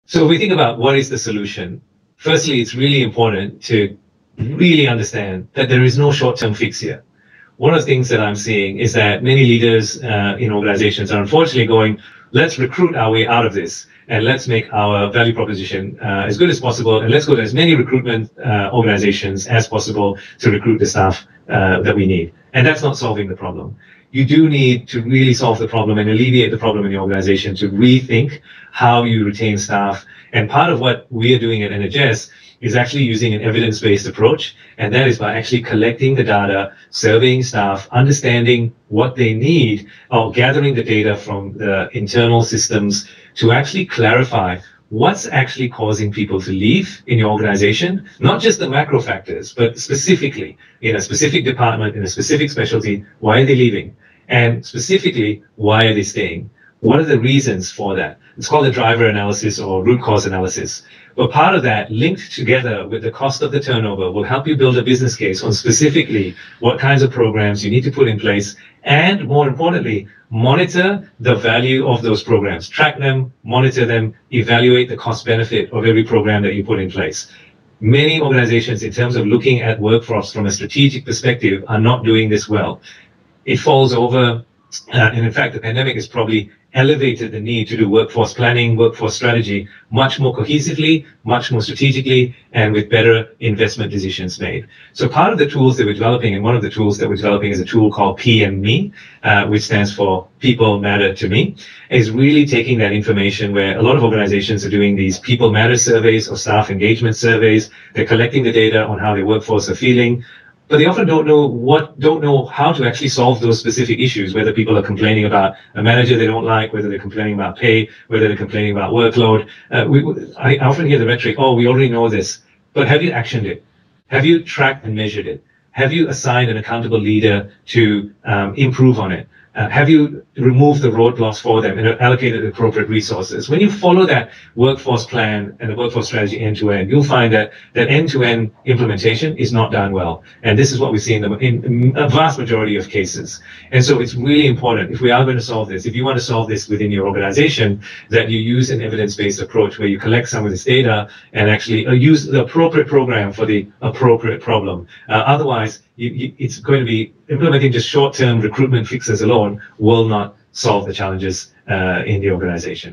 So if we think about what is the solution, firstly, it's really important to really understand that there is no short-term fix here. One of the things that I'm seeing is that many leaders in organizations are unfortunately going, let's recruit our way out of this and let's make our value proposition as good as possible, and let's go to as many recruitment organizations as possible to recruit the staff that we need. And that's not solving the problem. You do need to really solve the problem and alleviate the problem in the organization to rethink how you retain staff. And part of what we are doing at Energesse is actually using an evidence-based approach, and that is by actually collecting the data, surveying staff, understanding what they need, or gathering the data from the internal systems to actually clarify what's actually causing people to leave in your organization, not just the macro factors, but specifically in a specific department, in a specific specialty, why are they leaving? And specifically, why are they staying? What are the reasons for that? It's called a driver analysis or root cause analysis. But part of that, linked together with the cost of the turnover, will help you build a business case on specifically what kinds of programs you need to put in place, and more importantly, monitor the value of those programs. Track them, monitor them, evaluate the cost benefit of every program that you put in place. Many organizations, in terms of looking at workforce from a strategic perspective, are not doing this well. It falls over, and in fact, the pandemic has probably elevated the need to do workforce planning, workforce strategy much more cohesively, much more strategically, and with better investment decisions made. So part of the tools that we're developing, and one of the tools that we're developing is a tool called PM-Me, which stands for People Matter to Me, is really taking that information where a lot of organizations are doing these People Matter surveys or staff engagement surveys. They're collecting the data on how their workforce are feeling, but they often don't know how to actually solve those specific issues, whether people are complaining about a manager they don't like, whether they're complaining about pay, whether they're complaining about workload. I often hear the rhetoric, oh, we already know this, but have you actioned it? Have you tracked and measured it? Have you assigned an accountable leader to improve on it? Have you removed the roadblocks for them and allocated appropriate resources? When you follow that workforce plan and the workforce strategy end to end, you'll find that that end-to-end implementation is not done well. And this is what we see in a vast majority of cases. And so it's really important, if we are going to solve this, if you want to solve this within your organization, that you use an evidence-based approach where you collect some of this data and actually use the appropriate program for the appropriate problem. Otherwise, it's going to be implementing just short-term recruitment fixes alone will not solve the challenges in the organization.